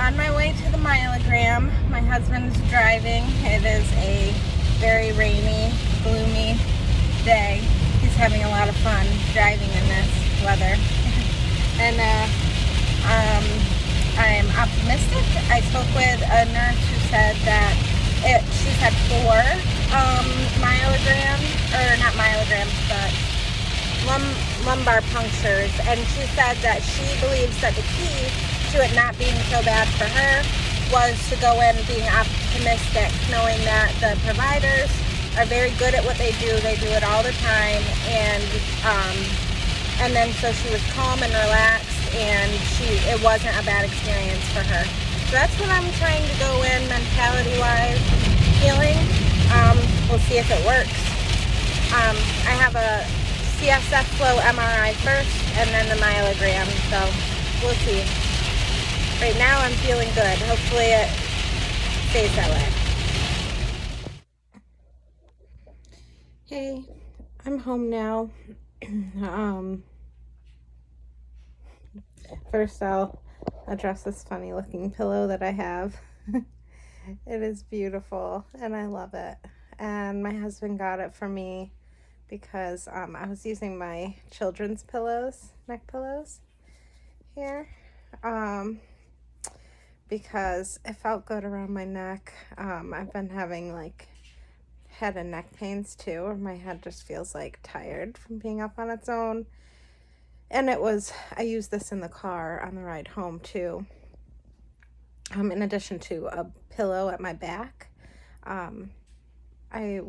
on my way to the myelogram. My husband's driving. It is a very rainy, gloomy day. He's having a lot of fun driving in this weather. And I'm optimistic. I spoke with a nurse who said that she's had 4 myelograms, or not myelograms, but lumbar punctures, and she said that she believes that the key to it not being so bad for her was to go in being optimistic, knowing that the providers are very good at what they do it all the time, and then so she was calm and relaxed, and it wasn't a bad experience for her. So that's what I'm trying to go in mentality wise, healing. We'll see if it works. I have a CSF flow MRI first and then the myelogram, so we'll see. Right now I'm feeling good. Hopefully it stays that way. Hey, I'm home now. First I'll address this funny looking pillow that I have. It is beautiful and I love it. And my husband got it for me because I was using my children's pillows, neck pillows here, because it felt good around my neck. I've been having like head and neck pains too, or my head just feels like tired from being up on its own. And I used this in the car on the ride home too, in addition to a pillow at my back. I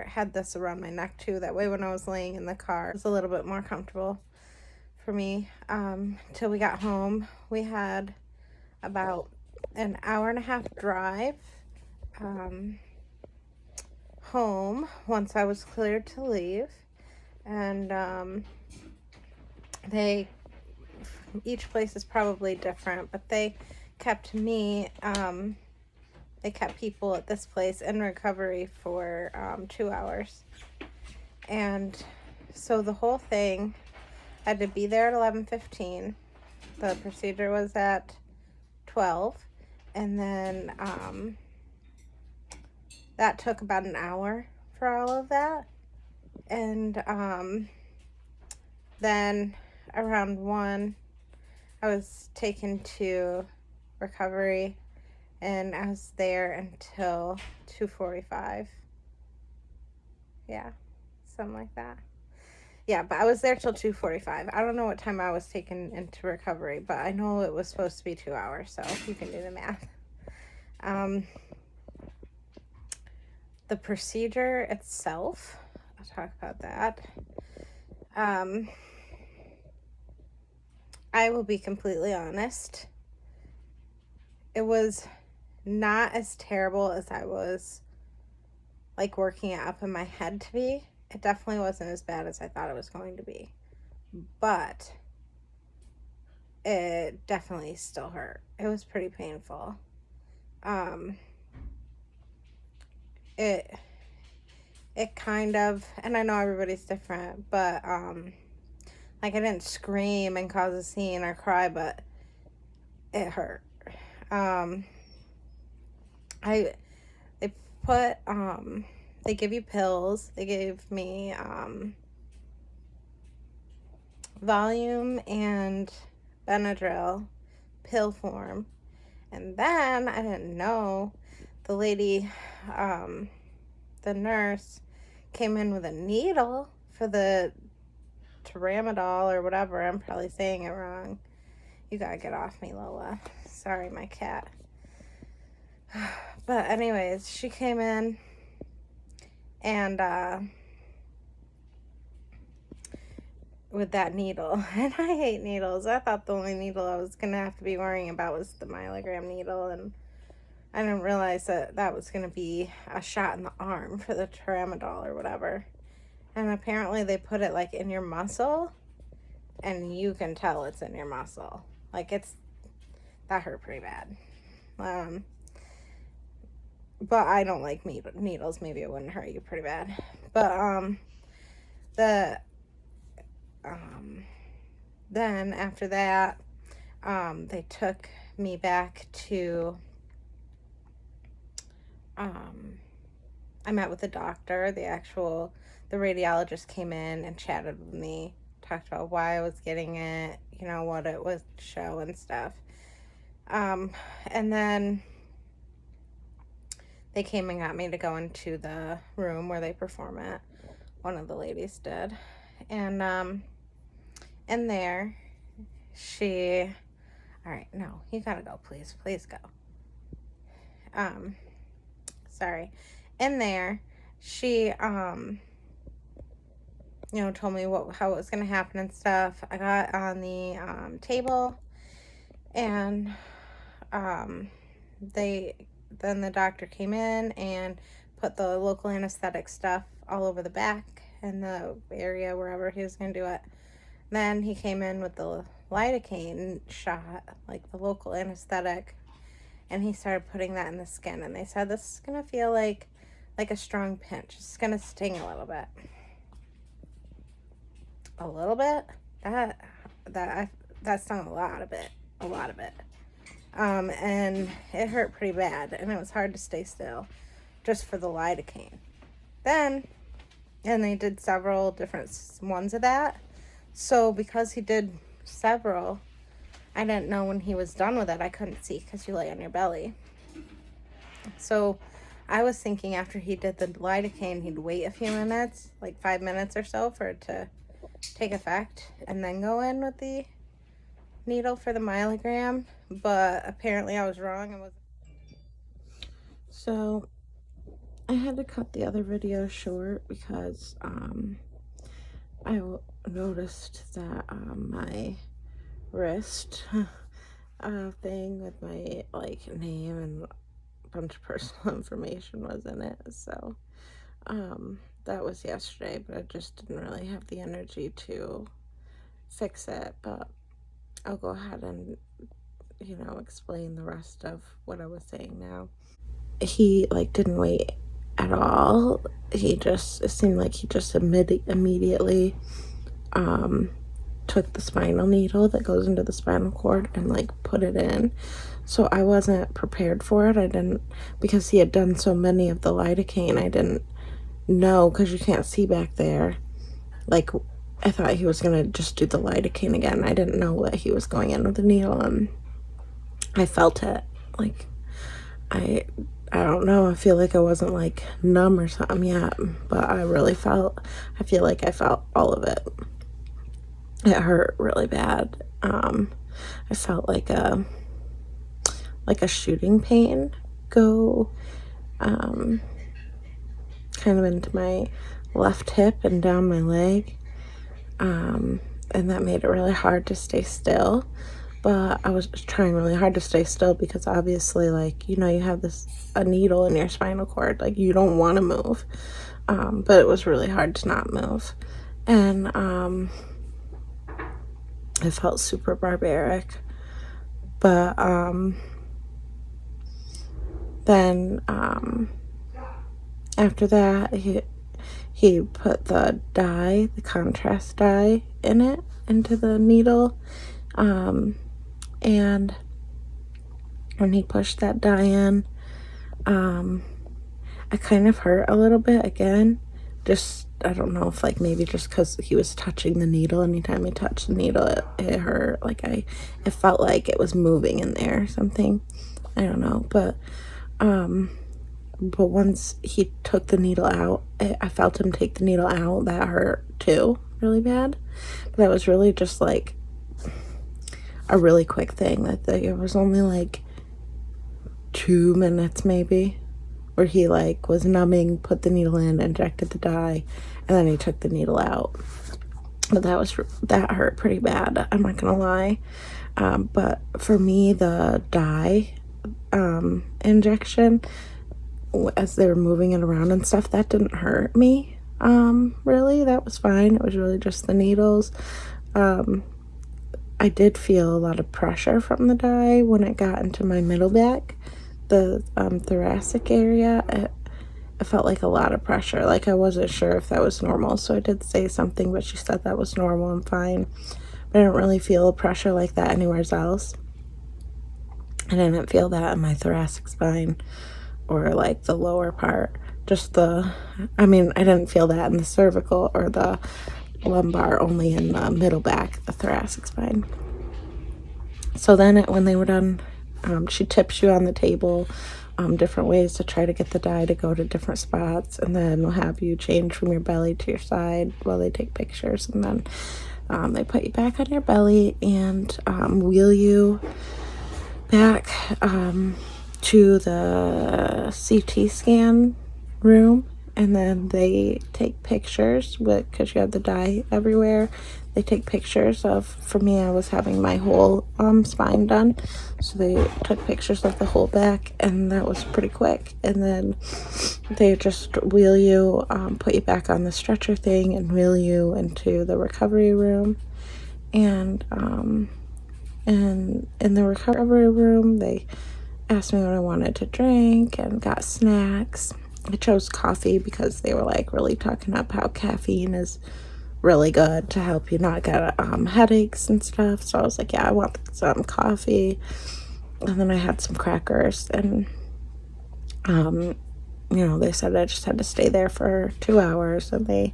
had this around my neck too. That way when I was laying in the car, it was a little bit more comfortable for me. Till we got home, we had about an hour and a half drive home once I was cleared to leave. And each place is probably different, but they kept me, they kept people at this place in recovery for 2 hours. And so the whole thing, I had to be there at 11:15. The procedure was at 12. And then that took about an hour for all of that. And then around 1, I was taken to recovery. And I was there until 2:45. Yeah, something like that. Yeah, but I was there till 2:45. I don't know what time I was taken into recovery, but I know it was supposed to be 2 hours, so you can do the math. The procedure itself, I'll talk about that. I will be completely honest. It was not as terrible as I was like working it up in my head to be. It definitely wasn't as bad as I thought it was going to be, but it definitely still hurt. It was pretty painful. It kind of, and I know everybody's different, but like I didn't scream and cause a scene or cry, but it hurt. They give you pills. They gave me Valium and Benadryl pill form. And then I didn't know, the lady, the nurse came in with a needle for the tramadol or whatever. I'm probably saying it wrong. You gotta get off me, Lola. Sorry, my cat. But anyways, she came in and with that needle, and I hate needles. I thought the only needle I was gonna have to be worrying about was the myelogram needle, and I didn't realize that was gonna be a shot in the arm for the tramadol or whatever. And apparently they put it like in your muscle, and you can tell it's in your muscle. Like that hurt pretty bad. But I don't like needles. Maybe it wouldn't hurt you pretty bad. But then after that, they took me back to, I met with the doctor. The radiologist came in and chatted with me, talked about why I was getting it, you know, what it would show and stuff. And then they came and got me to go into the room where they perform it. One of the ladies did. And in there, all right, no, you gotta go, please go. Sorry. In there, she, you know, told me how it was gonna happen and stuff. I got on the table, and then the doctor came in and put the local anesthetic stuff all over the back and the area wherever he was going to do it. Then he came in with the lidocaine shot, like the local anesthetic, and he started putting that in the skin. And they said, this is going to feel like a strong pinch. It's going to sting a little bit. A little bit? That's not a lot of it. A lot of it. And it hurt pretty bad, and it was hard to stay still just for the lidocaine. And they did several different ones of that. So because he did several, I didn't know when he was done with it. I couldn't see because you lay on your belly. So I was thinking after he did the lidocaine, he'd wait a few minutes, like 5 minutes or so, for it to take effect, and then go in with the needle for the myelogram. But apparently I was wrong. So I had to cut the other video short because I noticed that my wrist thing with my name and a bunch of personal information was in it. So that was yesterday, but I just didn't really have the energy to fix it. But I'll go ahead and, you know, explain the rest of what I was saying now. He didn't wait at all. It seemed like he just immediately took the spinal needle that goes into the spinal cord and put it in. So I wasn't prepared for it. Because he had done so many of the lidocaine, I didn't know, because you can't see back there. I thought he was gonna just do the lidocaine again. I didn't know that he was going in with the needle, and I felt it. I don't know, I feel like I wasn't numb or something yet, but I feel like I felt all of it. It hurt really bad. I felt like a shooting pain go kind of into my left hip and down my leg. And that made it really hard to stay still. But I was trying really hard to stay still because obviously, you know, you have a needle in your spinal cord. You don't want to move. But it was really hard to not move. And it felt super barbaric. But then after that, he put the contrast dye into the needle. And when he pushed that dye in, I kind of hurt a little bit again. I don't know if maybe just because he was touching the needle. Anytime he touched the needle, it hurt. It felt like it was moving in there or something. I don't know. But once he took the needle out, I felt him take the needle out. That hurt too, really bad. But that was really just a really quick thing. It was only 2 minutes maybe, where he was numbing, put the needle in, injected the dye, and then he took the needle out. But that hurt pretty bad, I'm not gonna lie. But for me, the dye injection, as they were moving it around and stuff, that didn't hurt me. Really, that was fine. It was really just the needles. I did feel a lot of pressure from the dye when it got into my middle back, the thoracic area. It felt like a lot of pressure. I wasn't sure if that was normal, so I did say something, but she said that was normal and fine. But I didn't really feel pressure like that anywhere else. I didn't feel that in my thoracic spine or like the lower part. I didn't feel that in the cervical or the lumbar, only in the middle back, the thoracic spine. So then when they were done, she tips you on the table, different ways to try to get the dye to go to different spots, and then we'll have you change from your belly to your side while they take pictures, and then they put you back on your belly and wheel you back to the CT scan room, and then they take pictures because you have the dye everywhere. They take pictures of, for me, I was having my whole spine done, so they took pictures of the whole back, and that was pretty quick. And then they just wheel you, put you back on the stretcher thing and wheel you into the recovery room. And in the recovery room, they asked me what I wanted to drink and got snacks. I chose coffee because they were like really talking up how caffeine is really good to help you not get headaches and stuff. So I was like, yeah, I want some coffee. And then I had some crackers, and they said I just had to stay there for 2 hours, and they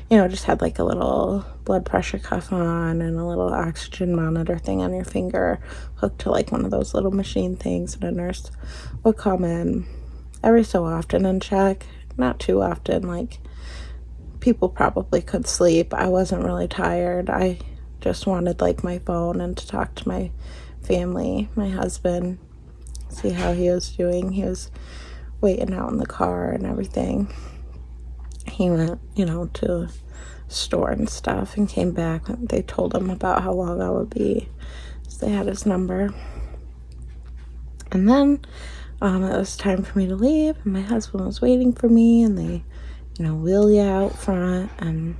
just had like a little blood pressure cuff on and a little oxygen monitor thing on your finger hooked to like one of those little machine things, and a nurse would come in every so often and check. Not too often, like people probably could sleep. I wasn't really tired. I just wanted like my phone and to talk to my family, my husband, see how he was doing. He was waiting out in the car and everything. He went, to the store and stuff and came back, and they told him about how long I would be. So they had his number. And then it was time for me to leave, and my husband was waiting for me, and they, wheel you out front, and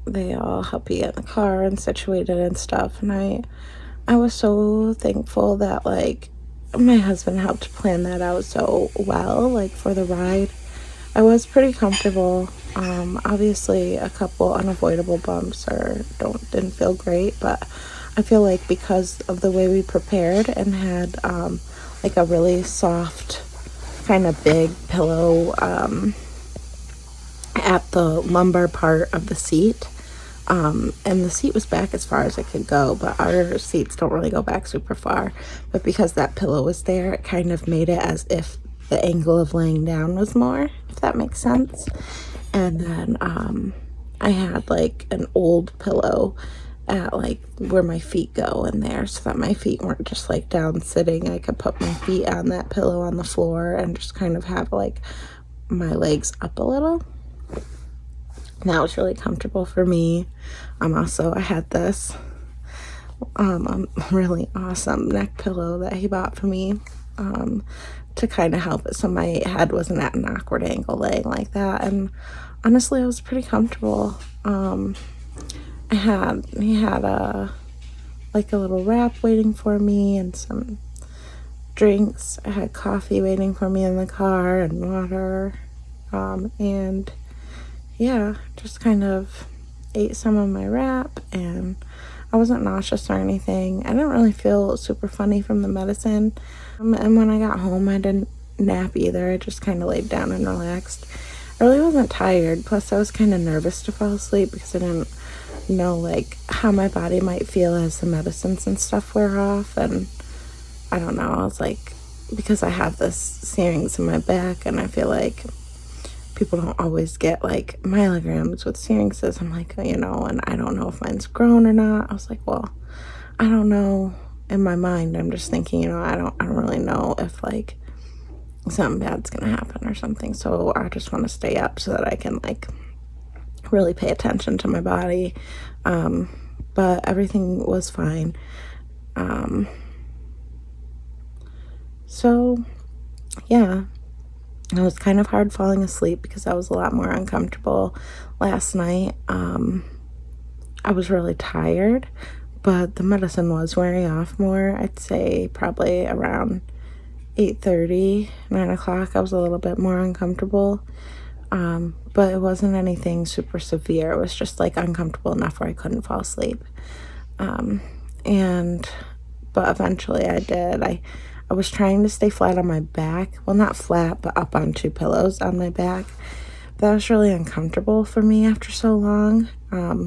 they all help you get in the car and situated and stuff. And I was so thankful that like my husband helped plan that out so well, like for the ride. I was pretty comfortable. Obviously a couple unavoidable bumps didn't feel great, but I feel like because of the way we prepared and had like a really soft kind of big pillow at the lumbar part of the seat, and the seat was back as far as it could go, but our seats don't really go back super far. But because that pillow was there, it kind of made it as if the angle of laying down was more, if that makes sense. And then I had like an old pillow at like where my feet go in there, so that my feet weren't just like down sitting. I could put my feet on that pillow on the floor and just kind of have like my legs up a little. And that was really comfortable for me. Also, I had this really awesome neck pillow that he bought for me to kind of help it so my head wasn't at an awkward angle laying like that. And honestly, I was pretty comfortable. He had a little wrap waiting for me and some drinks. I had coffee waiting for me in the car and water, and yeah, just kind of ate some of my wrap, and I wasn't nauseous or anything. I didn't really feel super funny from the medicine, and when I got home I didn't nap either. I just kind of laid down and relaxed. I really wasn't tired, plus I was kind of nervous to fall asleep because I didn't know like how my body might feel as the medicines and stuff wear off. And I don't know, I was like, because I have this Syring's in my back, and I feel like people don't always get like myelograms with Syring's. I'm like, and I don't know if mine's grown or not. I was like, well, I don't know. In my mind, I'm just thinking, I don't really know if like something bad's gonna happen or something. So I just want to stay up so that I can like really pay attention to my body. But everything was fine. So yeah, it was kind of hard falling asleep because I was a lot more uncomfortable last night. I was really tired, but the medicine was wearing off more. I'd say probably around 8:30, 9 o'clock, I was a little bit more uncomfortable. But it wasn't anything super severe. It was just like uncomfortable enough where I couldn't fall asleep. And but eventually I did. I was trying to stay flat on my back. Well, not flat, but up on 2 pillows on my back. That was really uncomfortable for me after so long.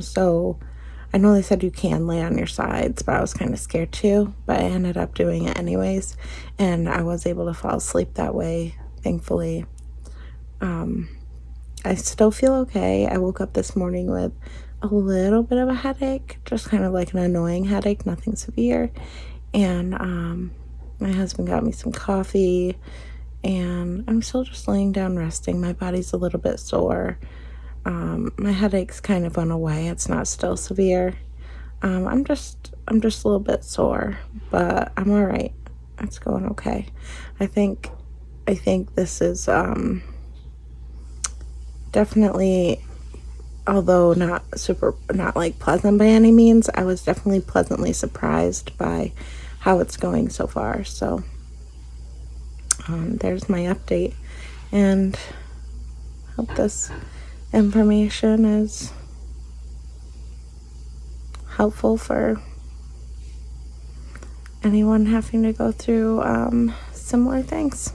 So I know they said you can lay on your sides, but I was kind of scared too. But I ended up doing it anyways, and I was able to fall asleep that way, thankfully. I still feel okay. I woke up this morning with a little bit of a headache, just kind of like an annoying headache, nothing severe. And my husband got me some coffee, and I'm still just laying down resting. My body's a little bit sore. My headache's kind of went away. It's not still severe. I'm just a little bit sore, but I'm all right. It's going okay. I think this is definitely, although not like pleasant by any means, I was definitely pleasantly surprised by how it's going so far. So there's my update, and hope this information is helpful for anyone having to go through similar things.